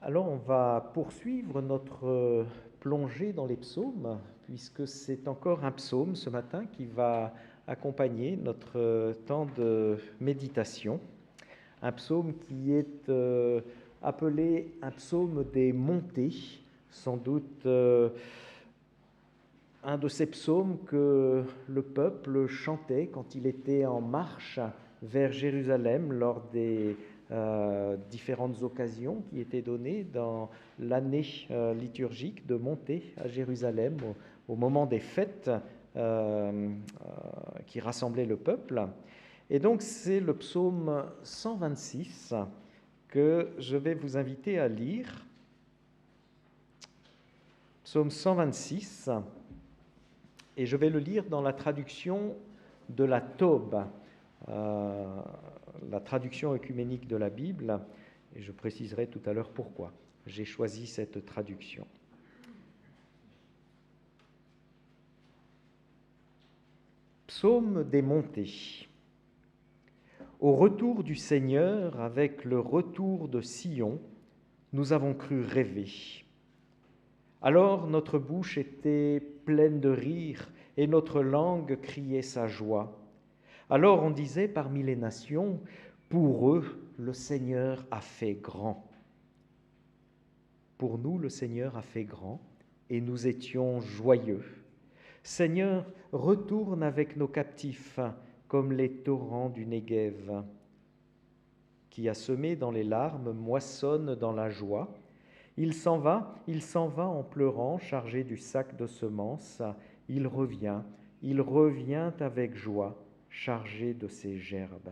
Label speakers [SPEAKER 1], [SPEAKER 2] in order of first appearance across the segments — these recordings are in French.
[SPEAKER 1] Alors on va poursuivre notre plongée dans les psaumes, puisque c'est encore un psaume ce matin qui va accompagner notre temps de méditation. Un psaume qui est appelé un psaume des montées, sans doute un de ces psaumes que le peuple chantait quand il était en marche vers Jérusalem lors des différentes occasions qui étaient données dans l'année liturgique de monter à Jérusalem au moment des fêtes qui rassemblaient le peuple. Et donc c'est le psaume 126 que je vais vous inviter à lire. Psaume 126, et je vais le lire dans la traduction de la Taube, la traduction œcuménique de la Bible, et je préciserai tout à l'heure pourquoi j'ai choisi cette traduction. Psaume des montées. Au retour du Seigneur, avec le retour de Sion, nous avons cru rêver. Alors notre bouche était pleine de rire et notre langue criait sa joie. Alors on disait parmi les nations, pour eux, le Seigneur a fait grand. Pour nous, le Seigneur a fait grand et nous étions joyeux. Seigneur, retourne avec nos captifs comme les torrents du Néguev. Qui a semé dans les larmes moissonne dans la joie. Il s'en va en pleurant, chargé du sac de semences. Il revient avec joie, chargé de ses gerbes.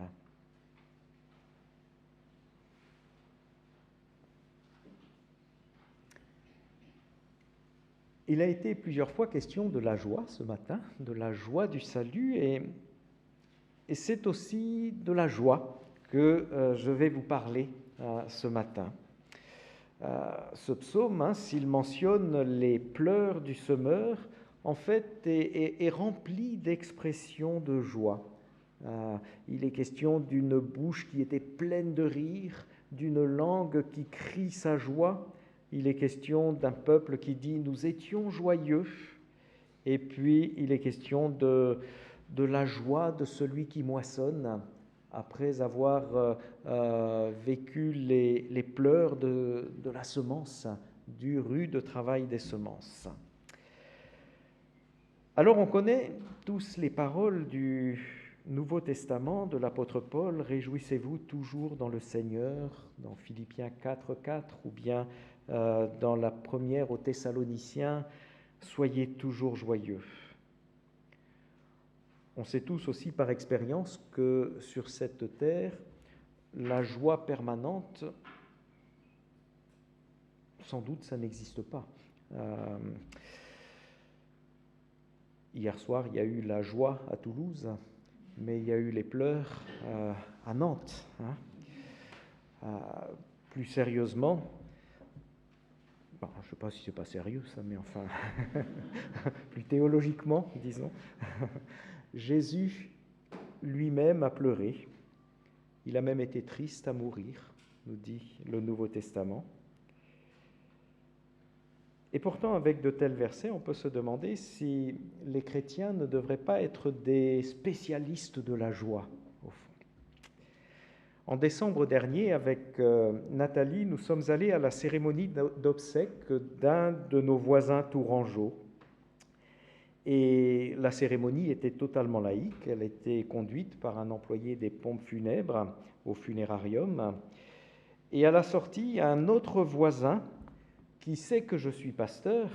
[SPEAKER 1] Il a été plusieurs fois question de la joie ce matin, de la joie du salut, et c'est aussi de la joie que je vais vous parler ce matin. Ce psaume, s'il mentionne les pleurs du semeur, en fait est rempli d'expressions de joie. Il est question d'une bouche qui était pleine de rire, d'une langue qui crie sa joie. Il est question d'un peuple qui dit « nous étions joyeux ». Et puis il est question de la joie de celui qui moissonne après avoir vécu les pleurs de la semence, du rude travail des semences. Alors on connaît tous les paroles du Nouveau Testament de l'apôtre Paul, « Réjouissez-vous toujours dans le Seigneur » dans Philippiens 4,4 ou bien dans la première aux Thessaloniciens, « Soyez toujours joyeux ». On sait tous aussi par expérience que sur cette terre, la joie permanente, sans doute, ça n'existe pas. Hier soir, il y a eu la joie à Toulouse, mais il y a eu les pleurs à Nantes. Plus sérieusement, bon, je ne sais pas si c'est pas sérieux ça, mais enfin, plus théologiquement, disons, Jésus lui-même a pleuré. Il a même été triste à mourir, nous dit le Nouveau Testament. Et pourtant, avec de tels versets, on peut se demander si les chrétiens ne devraient pas être des spécialistes de la joie, au fond. En décembre dernier, avec Nathalie, nous sommes allés à la cérémonie d'obsèques d'un de nos voisins tourangeaux. Et la cérémonie était totalement laïque, elle était conduite par un employé des pompes funèbres au funérarium. Et à la sortie, un autre voisin, qui sait que je suis pasteur,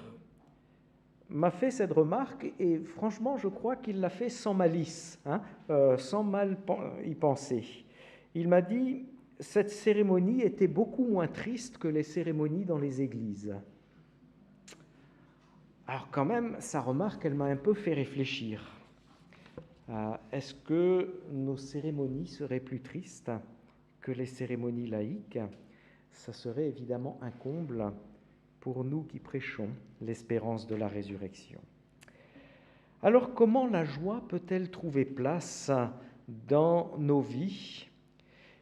[SPEAKER 1] m'a fait cette remarque, et franchement, je crois qu'il l'a fait sans malice, sans mal y penser. Il m'a dit, cette cérémonie était beaucoup moins triste que les cérémonies dans les églises. Alors quand même, sa remarque, elle m'a un peu fait réfléchir. Est-ce que nos cérémonies seraient plus tristes que les cérémonies laïques? Ça serait évidemment un comble pour nous qui prêchons l'espérance de la résurrection. Alors comment la joie peut-elle trouver place dans nos vies?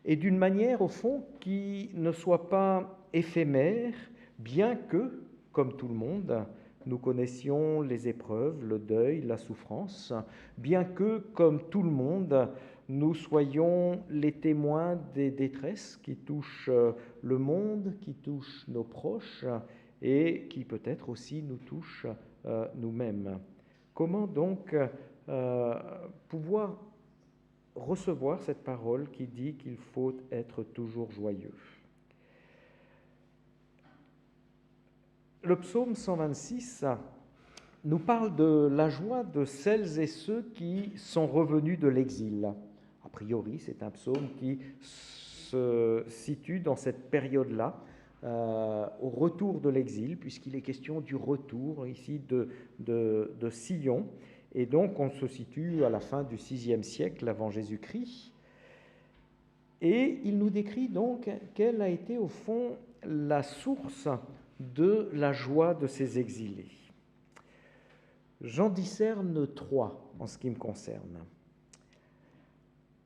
[SPEAKER 1] et d'une manière, au fond, qui ne soit pas éphémère, bien que, comme tout le monde, nous connaissions les épreuves, le deuil, la souffrance, bien que, comme tout le monde, nous soyons les témoins des détresses qui touchent le monde, qui touchent nos proches et qui peut-être aussi nous touchent nous-mêmes. Comment donc pouvoir recevoir cette parole qui dit qu'il faut être toujours joyeux? Le psaume 126 nous parle de la joie de celles et ceux qui sont revenus de l'exil. A priori, c'est un psaume qui se situe dans cette période-là, au retour de l'exil, puisqu'il est question du retour ici de Sion. Et donc, on se situe à la fin du VIe siècle avant Jésus-Christ. Et il nous décrit donc quelle a été au fond la source de la joie de ces exilés. J'en discerne trois en ce qui me concerne.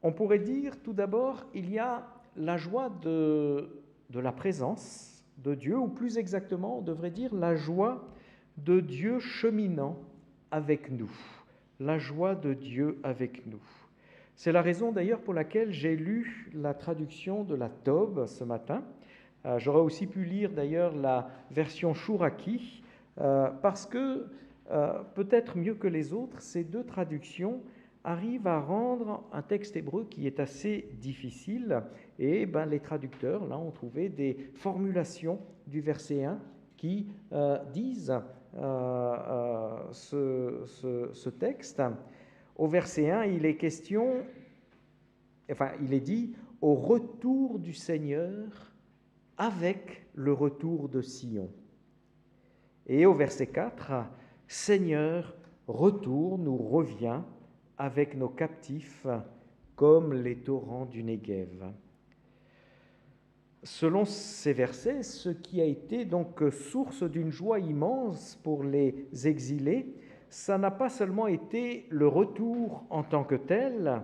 [SPEAKER 1] On pourrait dire tout d'abord, il y a la joie de la présence de Dieu, ou plus exactement, on devrait dire la joie de Dieu cheminant avec nous. La joie de Dieu avec nous. C'est la raison d'ailleurs pour laquelle j'ai lu la traduction de la Tob ce matin. J'aurais aussi pu lire d'ailleurs la version Chouraki, parce que peut-être mieux que les autres, ces deux traductions arrivent à rendre un texte hébreu qui est assez difficile. Et les traducteurs, là, ont trouvé des formulations du verset 1 qui disent ce texte. Au verset 1, il est question, il est dit « au retour du Seigneur avec le retour de Sion ». Et au verset 4, « Seigneur, retourne ou reviens avec nos captifs comme les torrents du Néguev ». Selon ces versets, ce qui a été donc source d'une joie immense pour les exilés, ça n'a pas seulement été le retour en tant que tel,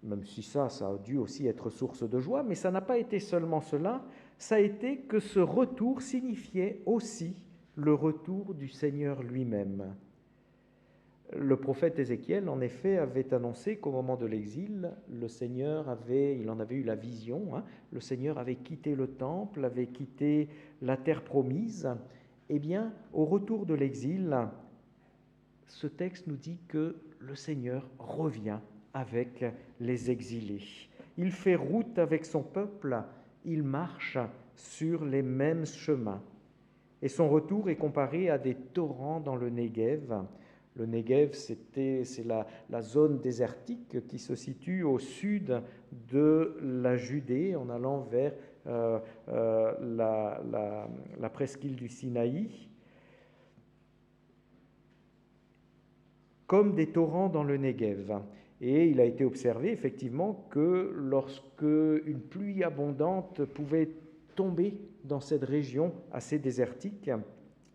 [SPEAKER 1] même si ça a dû aussi être source de joie, mais ça n'a pas été seulement cela, ça a été que ce retour signifiait aussi le retour du Seigneur lui-même. Le prophète Ézéchiel, en effet, avait annoncé qu'au moment de l'exil, le Seigneur il en avait eu la vision, le Seigneur avait quitté le temple, avait quitté la terre promise. Eh bien, au retour de l'exil, ce texte nous dit que le Seigneur revient avec les exilés. Il fait route avec son peuple, il marche sur les mêmes chemins. Et son retour est comparé à des torrents dans le Néguev. Le Néguev, c'est la zone désertique qui se situe au sud de la Judée, en allant vers la presqu'île du Sinaï. Comme des torrents dans le Néguev. Et il a été observé effectivement que lorsque une pluie abondante pouvait tomber dans cette région assez désertique,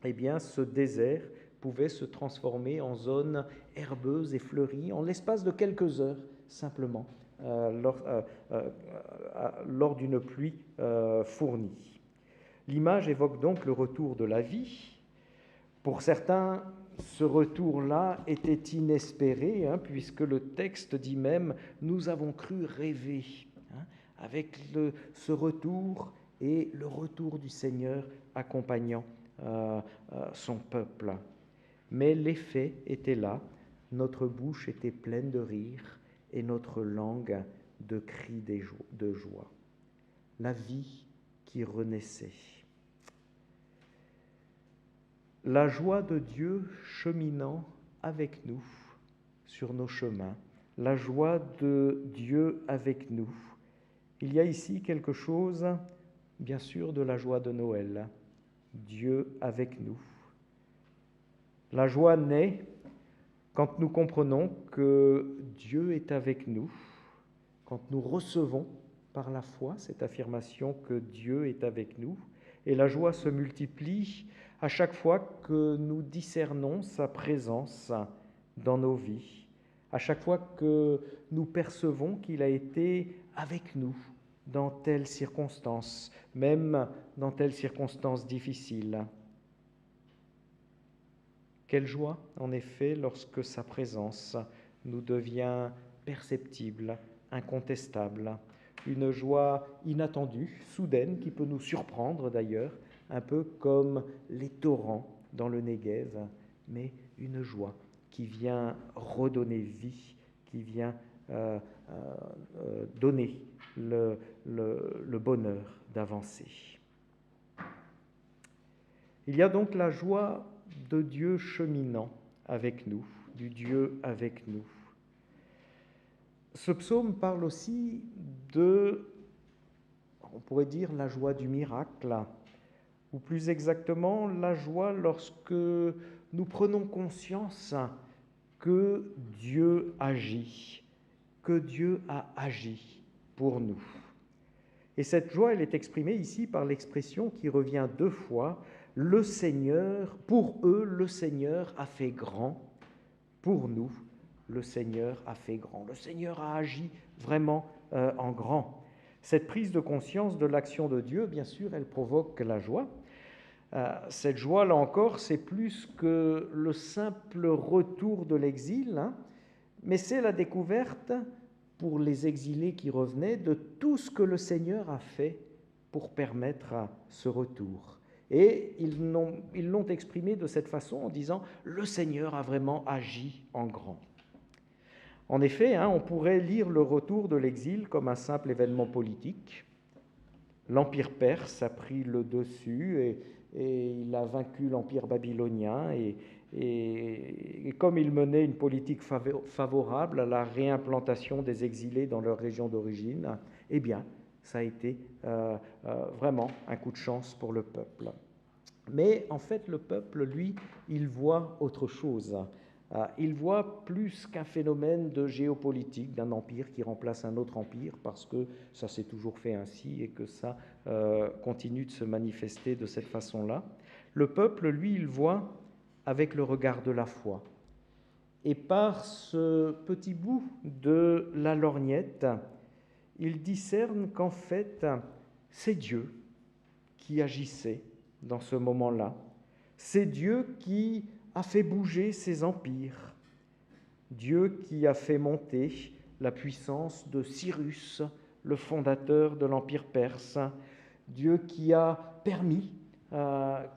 [SPEAKER 1] eh bien ce désert pouvait se transformer en zone herbeuse et fleurie en l'espace de quelques heures simplement lors d'une pluie fournie. L'image évoque donc le retour de la vie. Pour certains, ce retour-là était inespéré, puisque le texte dit même « nous avons cru rêver ». Avec ce retour et le retour du Seigneur accompagnant son peuple. Mais les faits étaient là, notre bouche était pleine de rire et notre langue de cris de joie. La vie qui renaissait. La joie de Dieu cheminant avec nous sur nos chemins, la joie de Dieu avec nous. Il y a ici quelque chose, bien sûr, de la joie de Noël, Dieu avec nous. La joie naît quand nous comprenons que Dieu est avec nous, quand nous recevons par la foi cette affirmation que Dieu est avec nous, et la joie se multiplie à chaque fois que nous discernons sa présence dans nos vies, à chaque fois que nous percevons qu'il a été avec nous dans telles circonstances, même dans telles circonstances difficiles. Quelle joie, en effet, lorsque sa présence nous devient perceptible, incontestable, une joie inattendue, soudaine, qui peut nous surprendre d'ailleurs, un peu comme les torrents dans le Néguev, mais une joie qui vient redonner vie, qui vient donner le bonheur d'avancer. Il y a donc la joie de Dieu cheminant avec nous, du Dieu avec nous. Ce psaume parle aussi de, on pourrait dire, la joie du miracle, ou plus exactement, la joie lorsque nous prenons conscience que Dieu agit, que Dieu a agi pour nous. Et cette joie, elle est exprimée ici par l'expression qui revient 2 fois, le Seigneur, pour eux, le Seigneur a fait grand, pour nous, le Seigneur a fait grand. Le Seigneur a agi vraiment en grand. Cette prise de conscience de l'action de Dieu, bien sûr, elle provoque la joie. Cette joie, là encore, c'est plus que le simple retour de l'exil, mais c'est la découverte pour les exilés qui revenaient de tout ce que le Seigneur a fait pour permettre ce retour. Et ils l'ont exprimé de cette façon en disant « Le Seigneur a vraiment agi en grand ». En effet, on pourrait lire le retour de l'exil comme un simple événement politique. L'Empire perse a pris le dessus et il a vaincu l'Empire babylonien et comme il menait une politique favorable à la réimplantation des exilés dans leur région d'origine, eh bien, ça a été vraiment un coup de chance pour le peuple. Mais en fait, le peuple, lui, il voit autre chose. Il voit plus qu'un phénomène de géopolitique, d'un empire qui remplace un autre empire, parce que ça s'est toujours fait ainsi et que ça continue de se manifester de cette façon-là. Le peuple, lui, il voit avec le regard de la foi. Et par ce petit bout de la lorgnette, il discerne qu'en fait, c'est Dieu qui agissait dans ce moment-là. C'est Dieu qui a fait bouger ces empires. Dieu qui a fait monter la puissance de Cyrus, le fondateur de l'Empire perse. Dieu qui a permis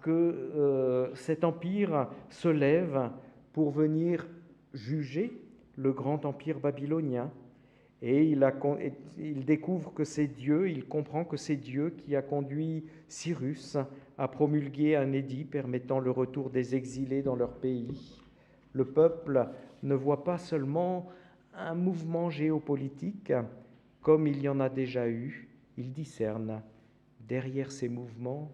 [SPEAKER 1] que cet empire se lève pour venir juger le grand empire babylonien. Et il découvre que c'est Dieu, il comprend que c'est Dieu qui a conduit Cyrus à promulguer un édit permettant le retour des exilés dans leur pays. Le peuple ne voit pas seulement un mouvement géopolitique comme il y en a déjà eu, il discerne derrière ces mouvements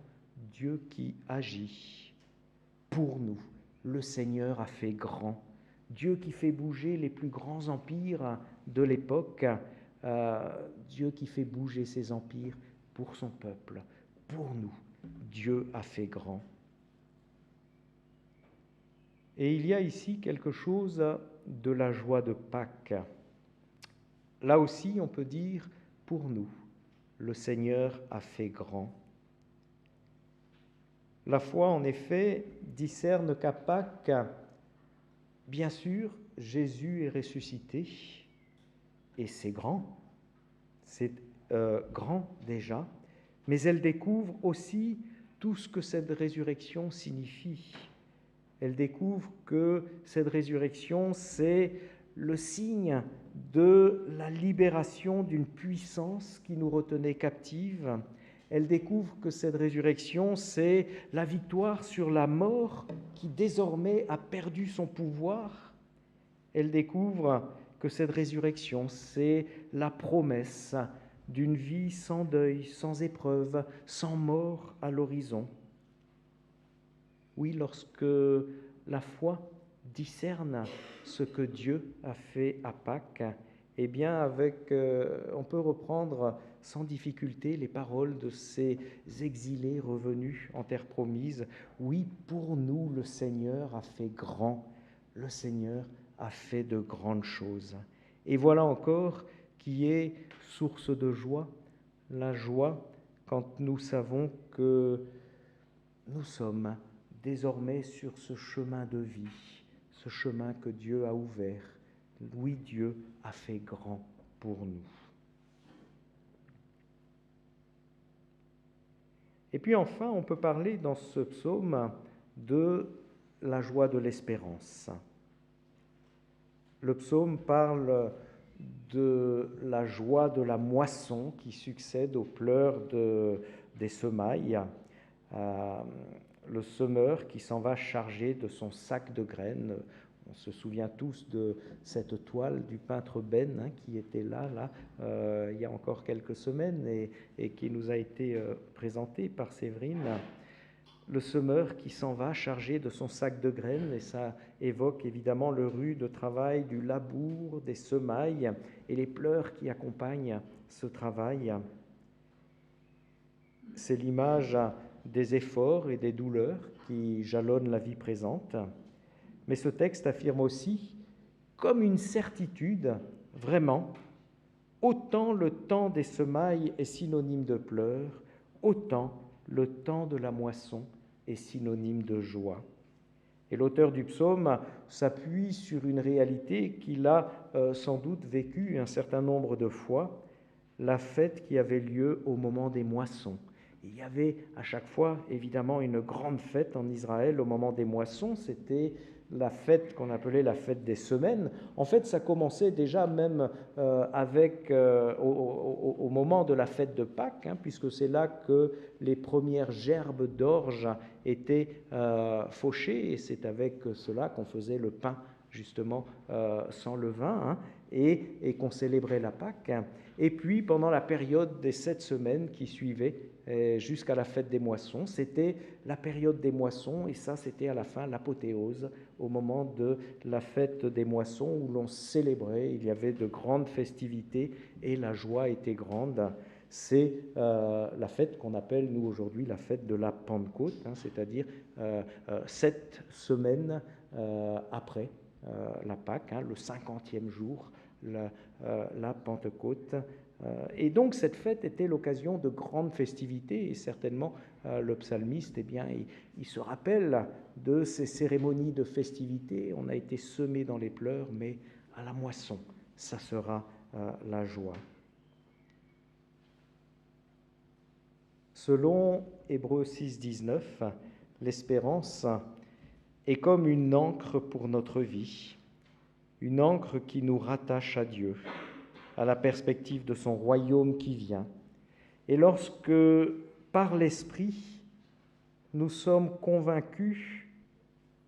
[SPEAKER 1] Dieu qui agit pour nous. Le Seigneur a fait grand. Dieu qui fait bouger les plus grands empires de l'époque, Dieu qui fait bouger ces empires pour son peuple, pour nous. Dieu a fait grand. Et il y a ici quelque chose de la joie de Pâques. Là aussi, on peut dire, pour nous, le Seigneur a fait grand. La foi, en effet, discerne qu'à Pâques, bien sûr, Jésus est ressuscité, et c'est grand déjà, mais elle découvre aussi tout ce que cette résurrection signifie. Elle découvre que cette résurrection, c'est le signe de la libération d'une puissance qui nous retenait captives. Elle découvre que cette résurrection, c'est la victoire sur la mort qui désormais a perdu son pouvoir. Elle découvre que cette résurrection, c'est la promesse d'une vie sans deuil, sans épreuve, sans mort à l'horizon. Oui, lorsque la foi discerne ce que Dieu a fait à Pâques, eh bien, on peut reprendre sans difficulté les paroles de ces exilés revenus en terre promise. Oui, pour nous, le Seigneur a fait grand, le Seigneur a fait de grandes choses. Et voilà encore qui est source de joie, la joie quand nous savons que nous sommes désormais sur ce chemin de vie, ce chemin que Dieu a ouvert. Oui, Dieu a fait grand pour nous. Et puis enfin, on peut parler dans ce psaume de la joie de l'espérance. Le psaume parle de la joie de la moisson qui succède aux pleurs des semailles. Le semeur qui s'en va chargé de son sac de graines. On se souvient tous de cette toile du peintre Ben qui était là il y a encore quelques semaines et qui nous a été présentée par Séverine. Le semeur qui s'en va chargé de son sac de graines, et ça évoque évidemment le rude travail du labour, des semailles et les pleurs qui accompagnent ce travail. C'est l'image des efforts et des douleurs qui jalonnent la vie présente. Mais ce texte affirme aussi, comme une certitude, vraiment, autant le temps des semailles est synonyme de pleurs, autant le temps de la moisson est synonyme de joie. Et l'auteur du psaume s'appuie sur une réalité qu'il a sans doute vécue un certain nombre de fois, la fête qui avait lieu au moment des moissons. Il y avait à chaque fois, évidemment, une grande fête en Israël au moment des moissons. C'était la fête qu'on appelait la fête des semaines. En fait, ça commençait déjà même au moment de la fête de Pâques, puisque c'est là que les premières gerbes d'orge étaient fauchées, et c'est avec cela qu'on faisait le pain, justement, sans levain, et qu'on célébrait la Pâque. Et puis, pendant la période des 7 semaines qui suivaient, jusqu'à la fête des moissons, c'était la période des moissons, et ça, c'était à la fin l'apothéose, au moment de la fête des moissons, où l'on célébrait, il y avait de grandes festivités, et la joie était grande. C'est la fête qu'on appelle, nous, aujourd'hui, la fête de la Pentecôte, c'est-à-dire 7 semaines après la Pâque, le 50e jour, la Pentecôte. Et donc cette fête était l'occasion de grandes festivités, et certainement le psalmiste, il se rappelle de ces cérémonies de festivités. On a été semé dans les pleurs, mais à la moisson, ça sera la joie. Selon Hébreux 6,19, l'espérance est comme une ancre pour notre vie, une ancre qui nous rattache à Dieu, à la perspective de son royaume qui vient. Et lorsque, par l'Esprit, nous sommes convaincus,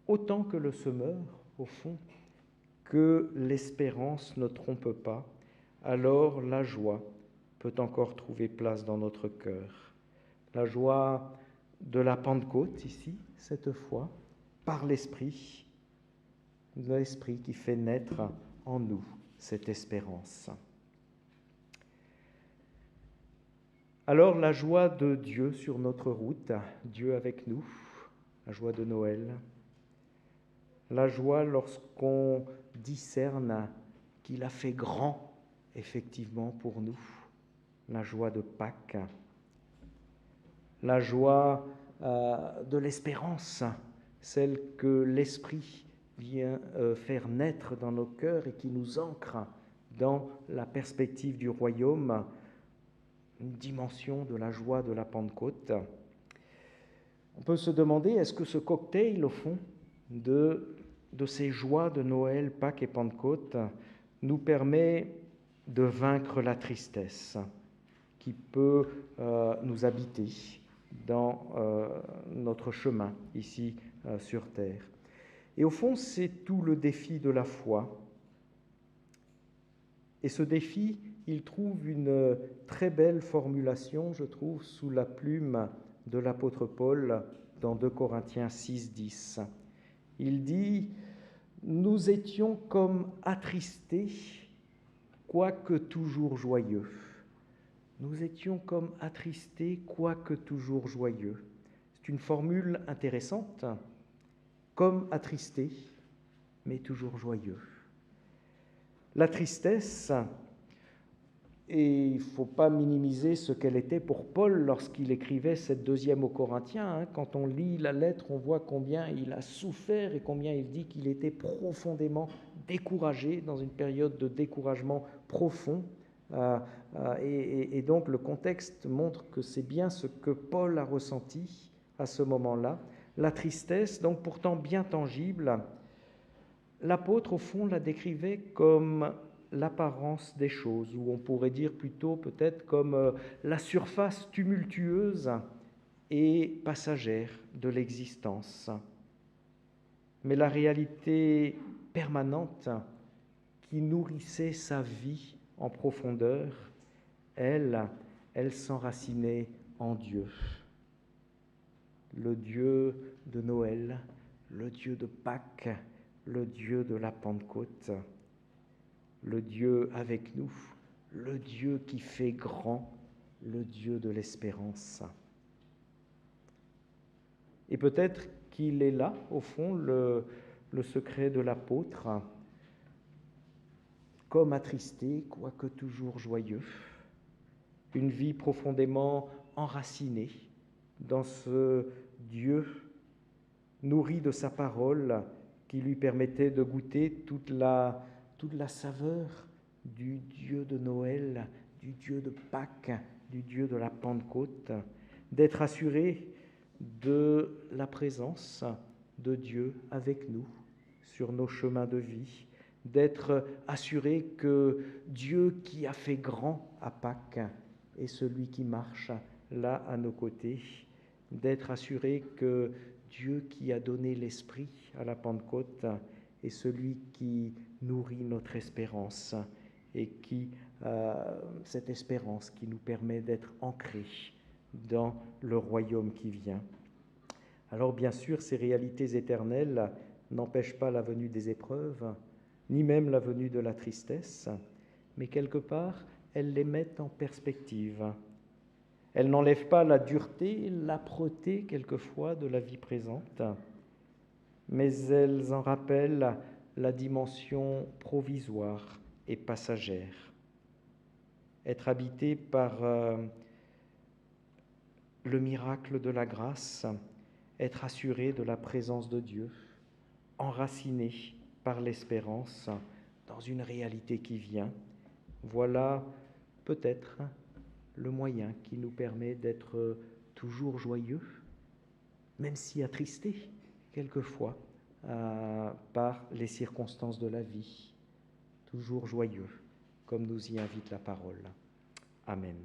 [SPEAKER 1] autant que le semeur, au fond, que l'espérance ne trompe pas, alors la joie peut encore trouver place dans notre cœur. La joie de la Pentecôte, ici, cette fois, par l'Esprit qui fait naître en nous cette espérance. Alors la joie de Dieu sur notre route, Dieu avec nous, la joie de Noël, la joie lorsqu'on discerne qu'il a fait grand, effectivement, pour nous, la joie de Pâques, la joie de l'espérance, celle que l'Esprit vient faire naître dans nos cœurs et qui nous ancre dans la perspective du royaume, une dimension de la joie de la Pentecôte. On peut se demander, est-ce que ce cocktail, au fond, de ces joies de Noël, Pâques et Pentecôte, nous permet de vaincre la tristesse qui peut nous habiter dans notre chemin ici sur terre. Et au fond, c'est tout le défi de la foi. Et ce défi, il trouve une très belle formulation, je trouve, sous la plume de l'apôtre Paul dans 2 Corinthiens 6,10. Il dit « Nous étions comme attristés, quoique toujours joyeux. » Nous étions comme attristés, quoique toujours joyeux. C'est une formule intéressante, comme attristés, mais toujours joyeux. La tristesse, Et il ne faut pas minimiser ce qu'elle était pour Paul lorsqu'il écrivait cette deuxième aux Corinthiens. Quand on lit la lettre, on voit combien il a souffert et combien il dit qu'il était profondément découragé, dans une période de découragement profond. Et donc le contexte montre que c'est bien ce que Paul a ressenti à ce moment-là. La tristesse, donc pourtant bien tangible, l'apôtre au fond la décrivait comme l'apparence des choses, ou on pourrait dire plutôt peut-être comme la surface tumultueuse et passagère de l'existence. Mais la réalité permanente qui nourrissait sa vie en profondeur, elle s'enracinait en Dieu. Le Dieu de Noël, le Dieu de Pâques, le Dieu de la Pentecôte, le Dieu avec nous, le Dieu qui fait grand, le Dieu de l'espérance. Et peut-être qu'il est là, au fond, le secret de l'apôtre, comme attristé, quoique toujours joyeux, une vie profondément enracinée dans ce Dieu nourri de sa parole qui lui permettait de goûter toute la saveur du Dieu de Noël, du Dieu de Pâques, du Dieu de la Pentecôte, d'être assuré de la présence de Dieu avec nous sur nos chemins de vie, d'être assuré que Dieu qui a fait grand à Pâques est celui qui marche là à nos côtés, d'être assuré que Dieu qui a donné l'Esprit à la Pentecôte est celui qui nourrit notre espérance et cette espérance qui nous permet d'être ancrés dans le royaume qui vient. Alors bien sûr, ces réalités éternelles n'empêchent pas la venue des épreuves, ni même la venue de la tristesse, mais quelque part, elles les mettent en perspective. Elles n'enlèvent pas la dureté, l'âpreté quelquefois de la vie présente, mais elles en rappellent la dimension provisoire et passagère. Être habité par le miracle de la grâce, être assuré de la présence de Dieu, enraciné par l'espérance dans une réalité qui vient, voilà peut-être le moyen qui nous permet d'être toujours joyeux, même si attristés quelquefois par les circonstances de la vie, toujours joyeux, comme nous y invite la parole. Amen.